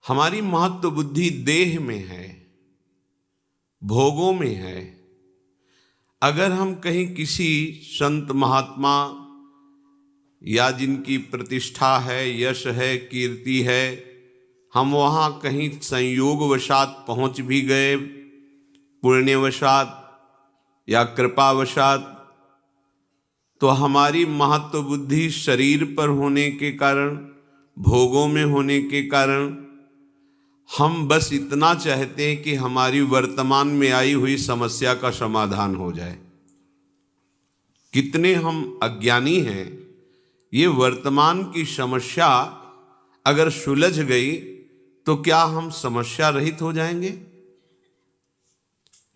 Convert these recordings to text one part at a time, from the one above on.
हमारी महत्व बुद्धि देह में है, भोगों में है। अगर हम कहीं किसी संत महात्मा या जिनकी प्रतिष्ठा है, यश है, कीर्ति है, हम वहाँ कहीं संयोगवशात पहुँच भी गए, पुण्यवशात या कृपावशात, तो हमारी महत्व बुद्धि शरीर पर होने के कारण, भोगों में होने के कारण, हम बस इतना चाहते हैं कि हमारी वर्तमान में आई हुई समस्या का समाधान हो जाए। कितने हम अज्ञानी हैं। ये वर्तमान की समस्या अगर सुलझ गई तो क्या हम समस्या रहित हो जाएंगे?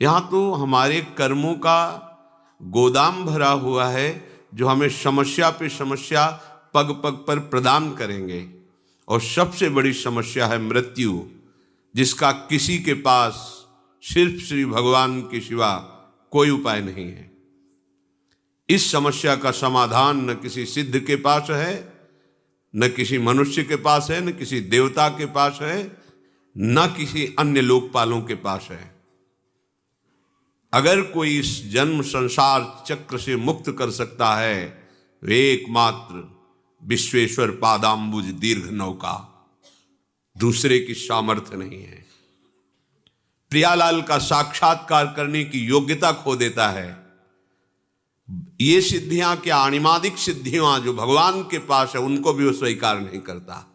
यहाँ तो हमारे कर्मों का गोदाम भरा हुआ है जो हमें समस्या पे समस्या पग पग पर प्रदान करेंगे। और सबसे बड़ी समस्या है मृत्यु, जिसका किसी के पास सिर्फ श्री भगवान के सिवा कोई उपाय नहीं है। इस समस्या का समाधान न किसी सिद्ध के पास है, न किसी मनुष्य के पास है, न किसी देवता के पास है, न किसी अन्य लोकपालों के पास है। अगर कोई इस जन्म संसार चक्र से मुक्त कर सकता है वे एकमात्र विश्वेश्वर पादाम्बुज दीर्घ नौका, दूसरे की सामर्थ्य नहीं है। प्रियालाल का साक्षात्कार करने की योग्यता खो देता है। ये सिद्धियां क्या, अणिमादिक सिद्धियां जो भगवान के पास है, उनको भी वो स्वीकार नहीं करता।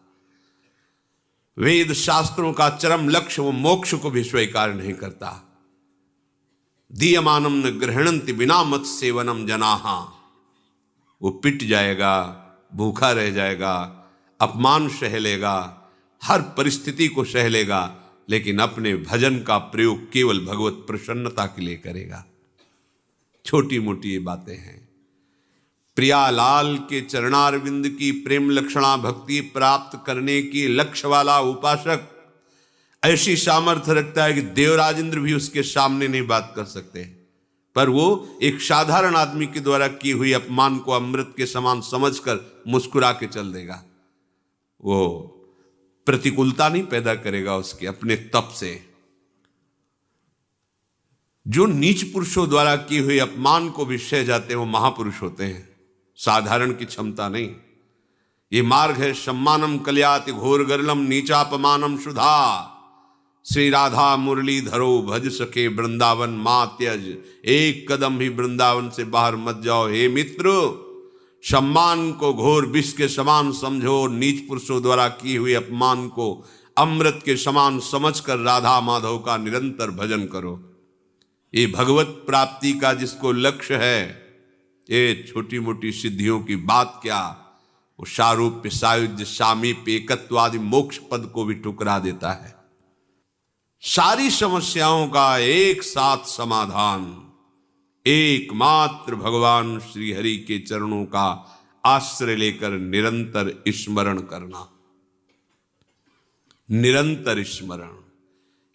वेद शास्त्रों का चरम लक्ष्य, वो मोक्ष को भी स्वीकार नहीं करता। दीयमानम न गृहणन्ति बिना मत सेवनम जनाहा, वो पिट जाएगा, भूखा रह जाएगा, अपमान सह लेगा, हर परिस्थिति को सह लेगा, लेकिन अपने भजन का प्रयोग केवल भगवत प्रसन्नता के लिए करेगा। छोटी मोटी ये बातें हैं। प्रियालाल के चरणारविंद की प्रेम लक्षणा भक्ति प्राप्त करने की लक्ष्य वाला उपासक ऐसी सामर्थ्य रखता है कि देवराज इंद्र भी उसके सामने नहीं बात कर सकते, पर वो एक साधारण आदमी के द्वारा की हुई अपमान को अमृत के समान समझकर मुस्कुरा के चल देगा। वो प्रतिकूलता नहीं पैदा करेगा उसके अपने तप से। जो नीच पुरुषों द्वारा की हुई अपमान को भी सह जाते हैं वो महापुरुष होते हैं, साधारण की क्षमता नहीं। ये मार्ग है सम्मानम कल्याति घोर गरलम नीचापमानम सुधा। श्री राधा मुरली धरो भज सके वृंदावन मां त्यज, एक कदम भी वृंदावन से बाहर मत जाओ। हे मित्र, सम्मान को घोर विष के समान समझो, नीच पुरुषों द्वारा की हुई अपमान को अमृत के समान समझकर राधा माधव का निरंतर भजन करो। ये भगवत प्राप्ति का जिसको लक्ष्य है, ये छोटी मोटी सिद्धियों की बात क्या, वो सारूप्य सायुज्य सामीप्य एकत्वादि मोक्ष पद को भी ठुकरा देता है। सारी समस्याओं का एक साथ समाधान एकमात्र भगवान श्री हरि के चरणों का आश्रय लेकर निरंतर स्मरण करना। निरंतर स्मरण।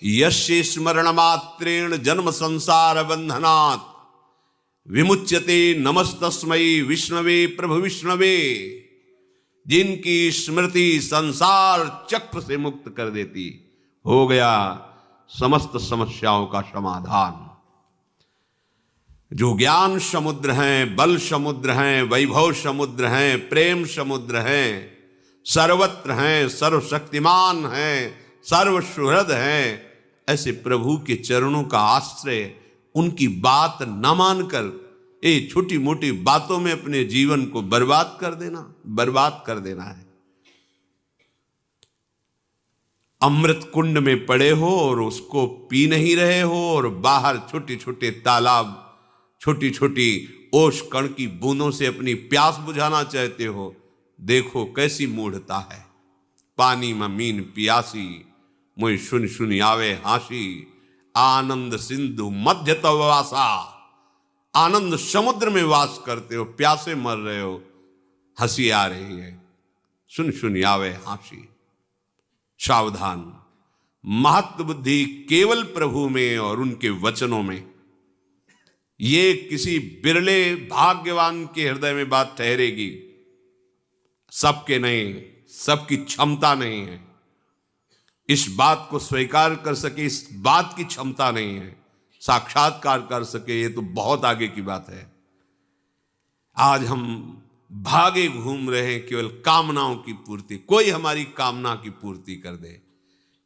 यस्य स्मरण मात्रेण जन्म संसार बंधनात् विमुच्यते नमस्तस्मै विष्णवे प्रभु विष्णवे। जिनकी स्मृति संसार चक्र से मुक्त कर देती, हो गया समस्त समस्याओं का समाधान। जो ज्ञान समुद्र हैं, बल समुद्र हैं, वैभव समुद्र हैं, प्रेम समुद्र हैं, सर्वत्र हैं, सर्वशक्तिमान हैं, सर्वसुहृद हैं, ऐसे प्रभु के चरणों का आश्रय, उनकी बात न मानकर ये छोटी मोटी बातों में अपने जीवन को बर्बाद कर देना है। अमृत कुंड में पड़े हो और उसको पी नहीं रहे हो, और बाहर छोटे छोटे तालाब, छोटी छोटी ओस कण की बूंदों से अपनी प्यास बुझाना चाहते हो। देखो कैसी मूढ़ता है। पानी में मीन पियासी, मुझ सुन सुन आवे हासी, आनंद सिंधु मध्य तव वासा। आनंद समुद्र में वास करते हो, प्यासे मर रहे हो, हंसी आ रही है, सुन सुन आवे हासी। सावधान। महत्व बुद्धि केवल प्रभु में और उनके वचनों में। ये किसी बिरले भाग्यवान के हृदय में बात ठहरेगी, सबके नहीं, सबकी क्षमता नहीं है। इस बात को स्वीकार कर सके, इस बात की क्षमता नहीं है, साक्षात्कार कर सके, ये तो बहुत आगे की बात है। आज हम भागे घूम रहे हैं केवल कामनाओं की पूर्ति, कोई हमारी कामना की पूर्ति कर दे,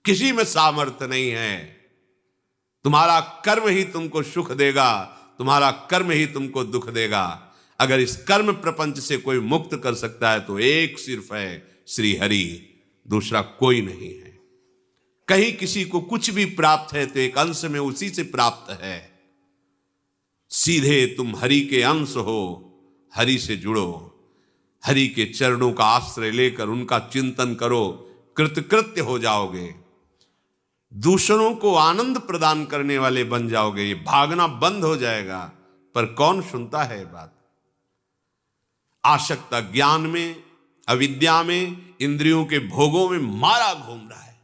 किसी में सामर्थ्य नहीं है। तुम्हारा कर्म ही तुमको सुख देगा, तुम्हारा कर्म ही तुमको दुख देगा। अगर इस कर्म प्रपंच से कोई मुक्त कर सकता है तो एक सिर्फ है श्री हरि, दूसरा कोई नहीं है। कहीं किसी को कुछ भी प्राप्त है तो एक अंश में उसी से प्राप्त है। सीधे तुम हरि के अंश हो, हरि से जुड़ो, हरि के चरणों का आश्रय लेकर उनका चिंतन करो, कृतकृत्य हो जाओगे, दूसरों को आनंद प्रदान करने वाले बन जाओगे। ये भागना बंद हो जाएगा। पर कौन सुनता है बात? आसक्ता ज्ञान में, अविद्या में, इंद्रियों के भोगों में मारा घूम रहा है।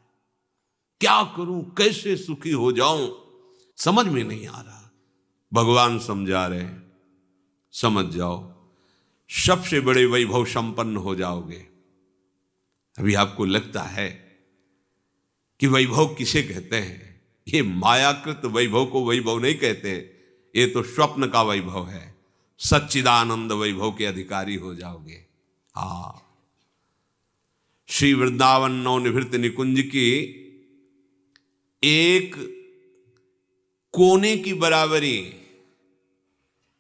क्या करूं, कैसे सुखी हो जाऊं, समझ में नहीं आ रहा। भगवान समझा रहे, समझ जाओ, सबसे बड़े वैभव संपन्न हो जाओगे। अभी आपको लगता है कि वैभव किसे कहते हैं? ये मायाकृत वैभव को वैभव नहीं कहते, ये तो स्वप्न का वैभव है। सच्चिदानंद वैभव के अधिकारी हो जाओगे। हाँ, श्री वृंदावन नवनिवृत्त निकुंज की एक कोने की बराबरी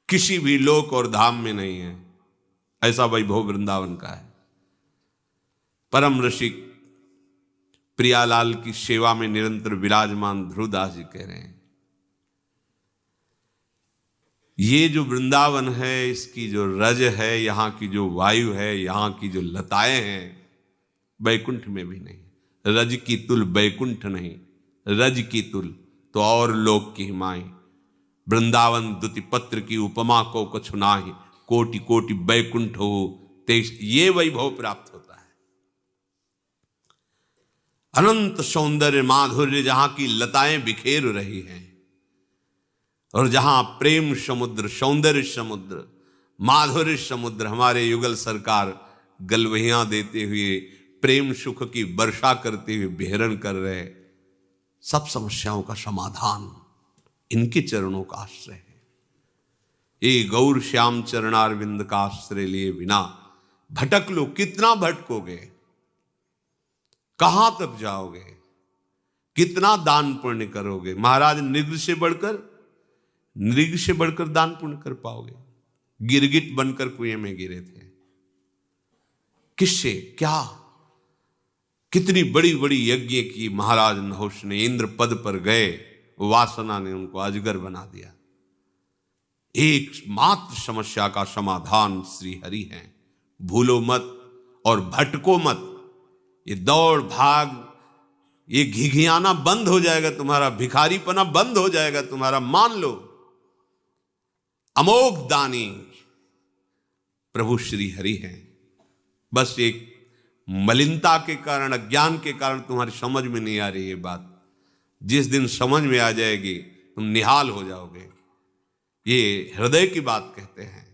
किसी भी लोक और धाम में नहीं है। ऐसा वैभव वृंदावन का है। परम ऋषि प्रियालाल की सेवा में निरंतर विराजमान ध्रुवदास जी कह रहे हैं, ये जो वृंदावन है, इसकी जो रज है, यहां की जो वायु है, यहां की जो लताएं हैं, बैकुंठ में भी नहीं। रज की तुल बैकुंठ नहीं, रज की तुल तो और लोक की हिमाई। वृंदावन दुति पत्र की उपमा को कछु नाही, कोटि कोटि बैकुंठ हो तेज। ये वैभव प्राप्त होता है। अनंत सौंदर्य माधुर्य, जहां की लताएं बिखेर रही हैं और जहां प्रेम समुद्र, सौंदर्य समुद्र, माधुर्य समुद्र, हमारे युगल सरकार गलवहियां देते हुए प्रेम सुख की वर्षा करते हुए बेहरण कर रहे। सब समस्याओं का समाधान इनके चरणों का आश्रय है। ये गौर श्याम चरणारविंद का आश्रय लिए बिना भटक लो, कितना भटकोगे, कहां तक जाओगे, कितना दान पुण्य करोगे? महाराज नृग से बढ़कर दान पुण्य कर पाओगे? गिरगिट बनकर कुएं में गिरे थे। किससे क्या? कितनी बड़ी बड़ी यज्ञ की महाराज नहुष ने, इंद्र पद पर गए, वासना ने उनको अजगर बना दिया। एकमात्र समस्या का समाधान श्री हरि है। भूलो मत और भटको मत। ये दौड़ भाग, ये घिघियाना बंद हो जाएगा तुम्हारा, भिखारीपना बंद हो जाएगा तुम्हारा। मान लो अमोघ दानी प्रभु श्री हरि हैं। बस एक मलिनता के कारण, अज्ञान के कारण तुम्हारी समझ में नहीं आ रही ये बात। जिस दिन समझ में आ जाएगी तुम निहाल हो जाओगे। ये हृदय की बात कहते हैं।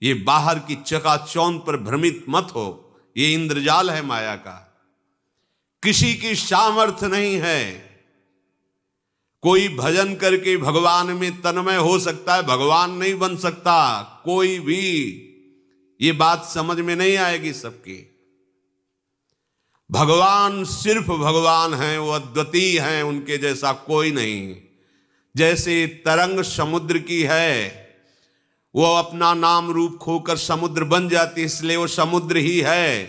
ये बाहर की चकाचौंध पर भ्रमित मत हो, ये इंद्रजाल है माया का। किसी की सामर्थ्य नहीं है। कोई भजन करके भगवान में तन्मय हो सकता है, भगवान नहीं बन सकता कोई भी। ये बात समझ में नहीं आएगी सबकी। भगवान सिर्फ भगवान हैं, वो अद्वितीय हैं, उनके जैसा कोई नहीं। जैसे तरंग समुद्र की है, वो अपना नाम रूप खोकर समुद्र बन जाती, इसलिए वो समुद्र ही है।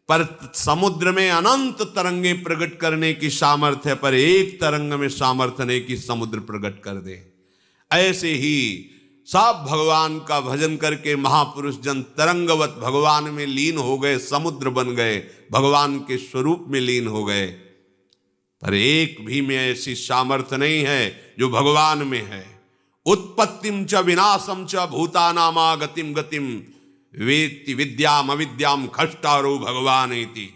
पर समुद्र में अनंत तरंगे प्रकट करने की सामर्थ्य है, पर एक तरंग में सामर्थ्य नहीं कि समुद्र प्रकट कर दे। ऐसे ही सब भगवान का भजन करके महापुरुष जन तरंगवत भगवान में लीन हो गए, समुद्र बन गए, भगवान के स्वरूप में लीन हो गए। पर एक भी में ऐसी सामर्थ्य नहीं है जो भगवान में है। उत्पत्तिम च विनाशम च भूतानामागतिम गतिम वेत्ति विद्याम अविद्याम खष्टारो भगवान इति।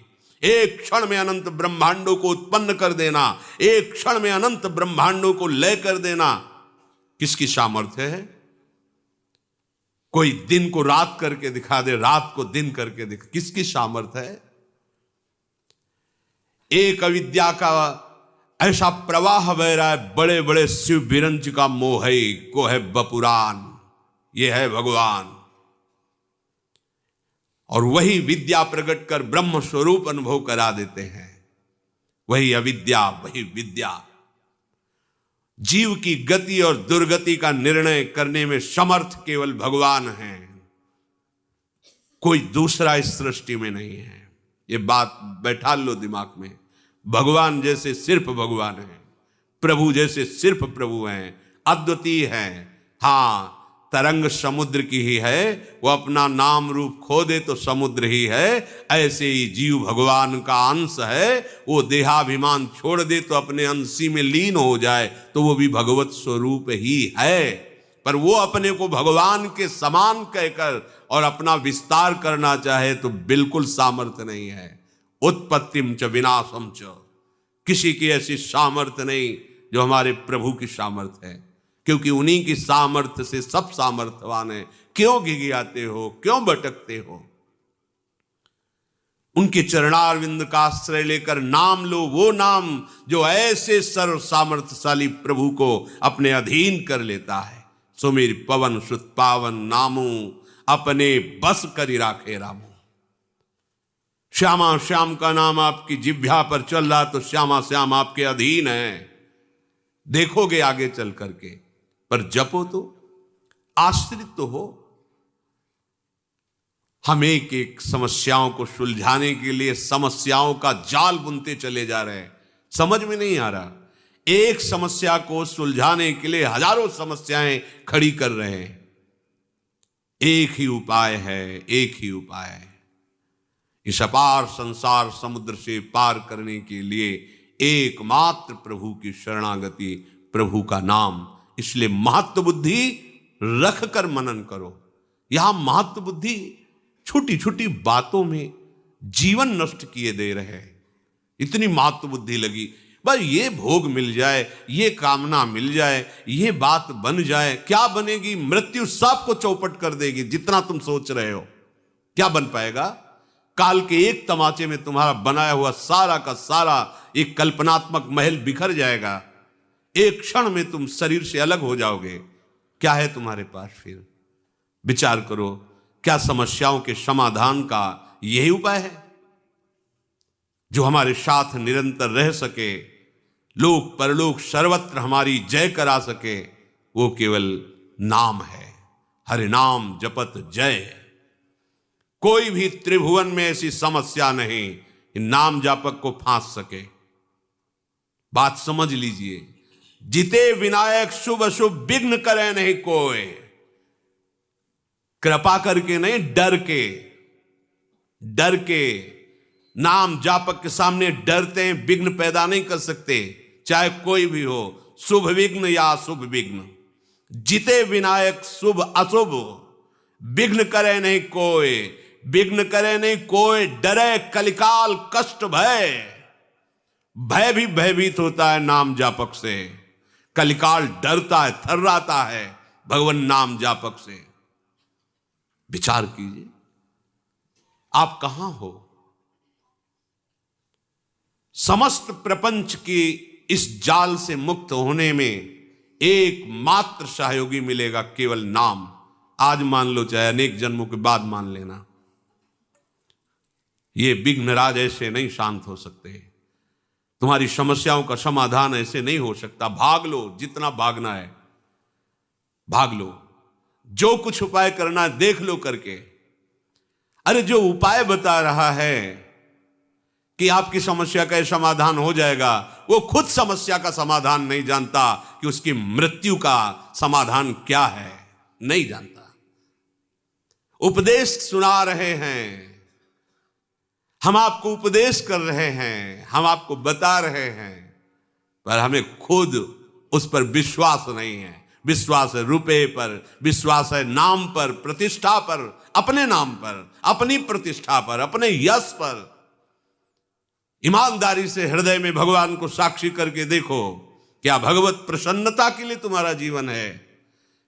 एक क्षण में अनंत ब्रह्मांडों को उत्पन्न कर देना, एक क्षण में अनंत ब्रह्मांडों को लय कर देना, किसकी सामर्थ्य है? कोई दिन को रात करके दिखा दे, रात को दिन करके दिखा, किसकी सामर्थ्य है? एक अविद्या का ऐसा प्रवाह बह रहा है, बड़े बड़े शिव बिरंच का मोह है, को है बपुरान, ये है भगवान। और वही विद्या प्रकट कर ब्रह्म स्वरूप अनुभव करा देते हैं। वही अविद्या, वही विद्या। जीव की गति और दुर्गति का निर्णय करने में समर्थ केवल भगवान हैं, कोई दूसरा इस सृष्टि में नहीं है। ये बात बैठा लो दिमाग में। भगवान जैसे सिर्फ भगवान है, प्रभु जैसे सिर्फ प्रभु हैं, अद्वितीय हैं। हाँ, तरंग समुद्र की ही है, वो अपना नाम रूप खो दे तो समुद्र ही है। ऐसे ही जीव भगवान का अंश है, वो देहाभिमान छोड़ दे तो अपने अंशी में लीन हो जाए तो वो भी भगवत स्वरूप ही है। पर वो अपने को भगवान के समान कहकर और अपना विस्तार करना चाहे तो बिल्कुल सामर्थ्य नहीं है। उत्पत्तिम च विनाशम च, किसी की ऐसी सामर्थ्य नहीं जो हमारे प्रभु की सामर्थ्य है, क्योंकि उन्हीं की सामर्थ्य से सब सामर्थ्यवान है। क्यों घिघियाते हो, क्यों भटकते हो? उनके चरणारविंद का आश्रय लेकर नाम लो, वो नाम जो ऐसे सर्व सामर्थ्यशाली प्रभु को अपने अधीन कर लेता है। सुमिर पवन सुत पावन नामू, अपने बस करी राखे रामू। श्यामा श्याम का नाम आपकी जिह्वा पर चल रहा तो श्यामा श्याम आपके अधीन है, देखोगे आगे चल करके। पर जपो तो, आश्रित तो हो। हम एक एक समस्याओं को सुलझाने के लिए समस्याओं का जाल बुनते चले जा रहे हैं, समझ में नहीं आ रहा। एक समस्या को सुलझाने के लिए हजारों समस्याएं खड़ी कर रहे हैं। एक ही उपाय है, एक ही उपाय है। इस अपार संसार समुद्र से पार करने के लिए एकमात्र प्रभु की शरणागति, प्रभु का नाम। इसलिए महत्व बुद्धि रख कर मनन करो। यहां महत्व बुद्धि छोटी छोटी बातों में जीवन नष्ट किए दे रहे हैं। इतनी महत्व बुद्धि लगी, बस ये भोग मिल जाए, ये कामना मिल जाए, ये बात बन जाए। क्या बनेगी? मृत्यु सबको चौपट कर देगी। जितना तुम सोच रहे हो क्या बन पाएगा? काल के एक तमाचे में तुम्हारा बनाया हुआ सारा का सारा एक कल्पनात्मक महल बिखर जाएगा। एक क्षण में तुम शरीर से अलग हो जाओगे। क्या है तुम्हारे पास फिर? विचार करो, क्या समस्याओं के समाधान का यही उपाय है जो हमारे साथ निरंतर रह सके, लोक परलोक सर्वत्र हमारी जय करा सके? वो केवल नाम है। हरि नाम जपत जय। कोई भी त्रिभुवन में ऐसी समस्या नहीं कि नाम जापक को फांस सके। बात समझ लीजिए। जिते विनायक शुभ अशुभ विघ्न करे नहीं कोई। कृपा करके नहीं, डर के नाम जापक के सामने डरते हैं, विघ्न पैदा नहीं कर सकते, चाहे कोई भी हो, शुभ विघ्न या अशुभ विघ्न। जिते विनायक शुभ अशुभ विघ्न करे नहीं कोई, विघ्न करे नहीं कोई, डरे कलिकाल कष्ट भय। भय भी भयभीत होता है नाम जापक से। कलिकाल डरता है, थर्राता है भगवान नाम जापक से। विचार कीजिए, आप कहां हो? समस्त प्रपंच की इस जाल से मुक्त होने में एकमात्र सहयोगी मिलेगा, केवल नाम। आज मान लो, चाहे अनेक जन्मों के बाद मान लेना। ये विघ्नराज ऐसे नहीं शांत हो सकते। तुम्हारी समस्याओं का समाधान ऐसे नहीं हो सकता। भाग लो, जितना भागना है भाग लो। जो कुछ उपाय करना है देख लो करके। अरे जो उपाय बता रहा है कि आपकी समस्या का समाधान हो जाएगा, वो खुद समस्या का समाधान नहीं जानता कि उसकी मृत्यु का समाधान क्या है, नहीं जानता। उपदेश सुना रहे हैं, हम आपको उपदेश कर रहे हैं, हम आपको बता रहे हैं, पर हमें खुद उस पर विश्वास नहीं है। विश्वास है रुपए पर, विश्वास है नाम पर, प्रतिष्ठा पर, अपने नाम पर, अपनी प्रतिष्ठा पर, अपने यश पर। ईमानदारी से हृदय में भगवान को साक्षी करके देखो, क्या भगवत प्रसन्नता के लिए तुम्हारा जीवन है?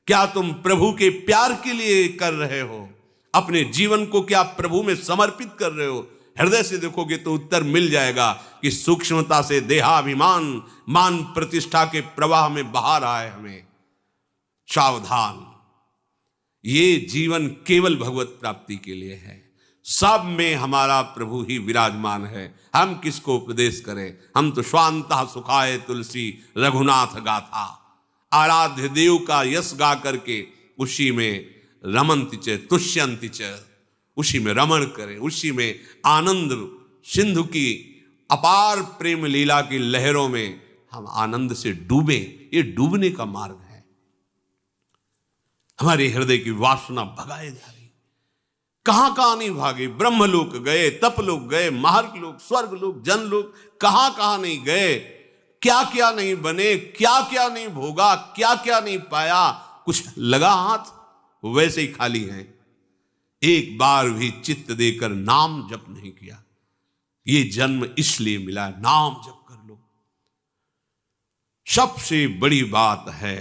क्या तुम प्रभु के प्यार के लिए कर रहे हो? अपने जीवन को क्या प्रभु में समर्पित कर रहे हो? हृदय से देखोगे तो उत्तर मिल जाएगा कि सूक्ष्मता से देहाभिमान मान प्रतिष्ठा के प्रवाह में बहा रहा है हमें। सावधान, ये जीवन केवल भगवत प्राप्ति के लिए है। सब में हमारा प्रभु ही विराजमान है। हम किसको उपदेश करें? हम तो स्वांतः सुखाय तुलसी रघुनाथ गाथा, आराध्य देव का यश गा करके उसी में रमन्ति च तुष्यन्ति च, उसी में रमण करें, उसी में आनंद सिंधु की अपार प्रेम लीला की लहरों में हम आनंद से डूबे। ये डूबने का मार्ग है। हमारे हृदय की वासना भगाए जा रही, कहां कहां नहीं भागे। ब्रह्मलोक गए, तपलोक गए, महार्लोक, स्वर्गलोक, जनलोक, कहां कहां नहीं गए। क्या क्या नहीं बने, क्या क्या नहीं भोगा, क्या क्या नहीं पाया। कुछ लगा हाथ वैसे ही खाली हैं। एक बार भी चित्त देकर नाम जप नहीं किया। ये जन्म इसलिए मिला, नाम जप कर लो। सबसे बड़ी बात है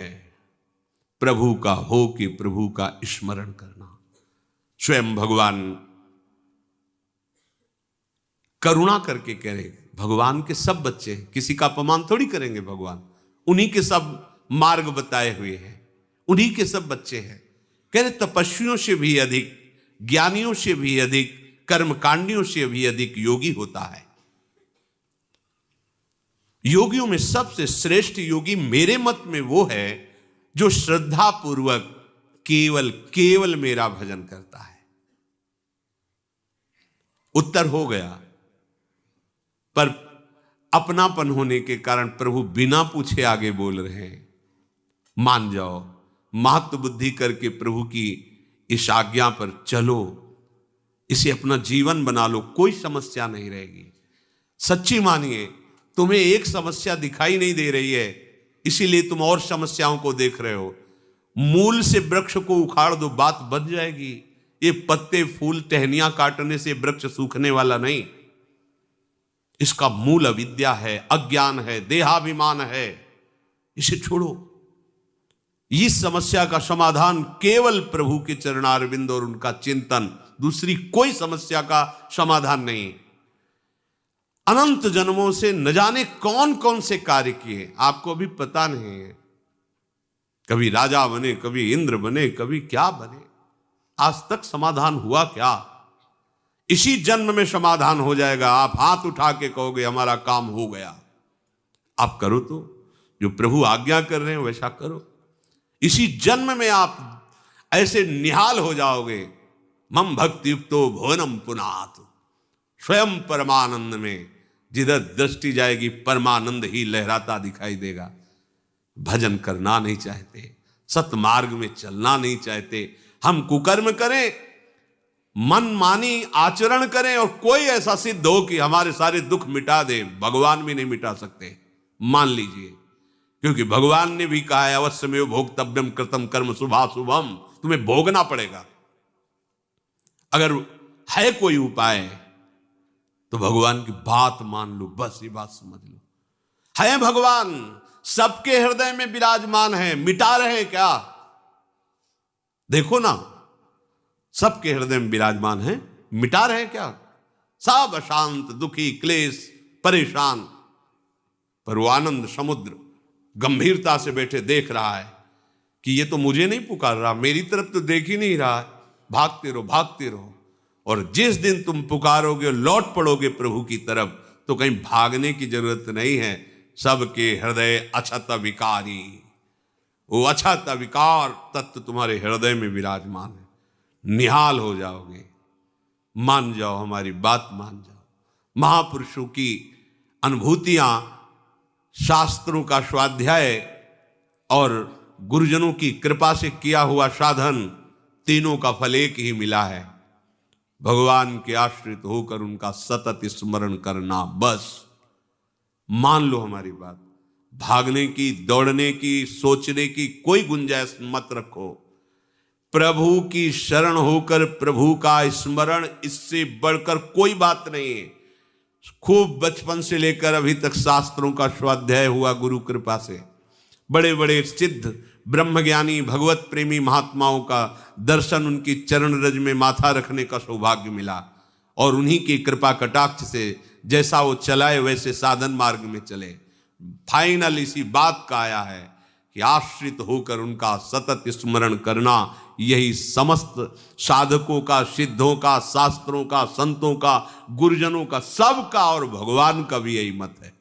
प्रभु का हो कि प्रभु का स्मरण करना। स्वयं भगवान करुणा करके कह रहे, भगवान के सब बच्चे हैं, किसी का अपमान थोड़ी करेंगे भगवान। उन्हीं के सब मार्ग बताए हुए हैं, उन्हीं के सब बच्चे हैं। कह रहे तपस्वियों से भी अधिक, ज्ञानियों से भी अधिक, कर्मकांडियों से भी अधिक योगी होता है। योगियों में सबसे श्रेष्ठ योगी मेरे मत में वो है जो श्रद्धा पूर्वक केवल केवल मेरा भजन करता है। उत्तर हो गया, पर अपनापन होने के कारण प्रभु बिना पूछे आगे बोल रहे हैं। मान जाओ, महत्व बुद्धि करके प्रभु की इस आज्ञा पर चलो, इसे अपना जीवन बना लो, कोई समस्या नहीं रहेगी। सच्ची मानिए, तुम्हें एक समस्या दिखाई नहीं दे रही है, इसीलिए तुम और समस्याओं को देख रहे हो। मूल से वृक्ष को उखाड़ दो, बात बन जाएगी। ये पत्ते फूल टहनियां काटने से वृक्ष सूखने वाला नहीं। इसका मूल अविद्या है, अज्ञान है, देहाभिमान है। इसे छोड़ो। इस समस्या का समाधान केवल प्रभु के चरणारविंद और उनका चिंतन, दूसरी कोई समस्या का समाधान नहीं। अनंत जन्मों से न जाने कौन कौन से कार्य किए, आपको भी पता नहीं है। कभी राजा बने, कभी इंद्र बने, कभी क्या बने, आज तक समाधान हुआ क्या? इसी जन्म में समाधान हो जाएगा। आप हाथ उठा के कहोगे हमारा काम हो गया। आप करो, तो जो प्रभु आज्ञा कर रहे हैं वैसा करो। इसी जन्म में आप ऐसे निहाल हो जाओगे। मम भक्ति युक्तो भुवनम पुनात, स्वयं परमानंद में जिधर दृष्टि जाएगी परमानंद ही लहराता दिखाई देगा। भजन करना नहीं चाहते, सतमार्ग में चलना नहीं चाहते, हम कुकर्म करें, मनमानी आचरण करें और कोई ऐसा सिद्ध हो कि हमारे सारे दुख मिटा दे, भगवान भी नहीं मिटा सकते। मान लीजिए, क्योंकि भगवान ने भी कहा है अवश्यमेव भोक्तव्यम कृतम कर्म शुभाशुभम, तुम्हें भोगना पड़ेगा। अगर है कोई उपाय तो भगवान की बात मान लो, बस ये बात समझ लो। है भगवान, सबके हृदय में विराजमान है, मिटा रहे हैं क्या? देखो ना, सबके हृदय में विराजमान है, मिटा रहे हैं क्या? सब अशांत, दुखी, क्लेश, परेशान, पर वो आनंद समुद्र गंभीरता से बैठे देख रहा है कि ये तो मुझे नहीं पुकार रहा, मेरी तरफ तो देख ही नहीं रहा। भागते रहो, भागते रहो। और जिस दिन तुम पुकारोगे, लौट पड़ोगे प्रभु की तरफ, तो कहीं भागने की जरूरत नहीं है। सबके हृदय अछत विकारी, वो अछत विकार तत्व तुम्हारे हृदय में विराजमान है। निहाल हो जाओगे। मान जाओ, हमारी बात मान जाओ। महापुरुषों की अनुभूतियां, शास्त्रों का स्वाध्याय और गुरुजनों की कृपा से किया हुआ साधन, तीनों का फल एक ही मिला है। भगवान के आश्रित होकर उनका सतत स्मरण करना। बस मान लो हमारी बात। भागने की, दौड़ने की, सोचने की कोई गुंजाइश मत रखो। प्रभु की शरण होकर प्रभु का स्मरण, इससे बढ़कर कोई बात नहीं है। खूब बचपन से लेकर अभी तक शास्त्रों का स्वाध्याय हुआ गुरु कृपा से। बड़े बड़े सिद्ध ब्रह्मज्ञानी भगवत प्रेमी महात्माओं का दर्शन, उनकी चरण रज में माथा रखने का सौभाग्य मिला। और उन्हीं की कृपा कटाक्ष से जैसा वो चलाए वैसे साधन मार्ग में चले। फाइनल इसी बात का आया है कि आश्रित होकर उनका सतत स्मरण करना, यही समस्त साधकों का, सिद्धों का, शास्त्रों का, संतों का, गुरुजनों का, सबका और भगवान का भी यही मत है।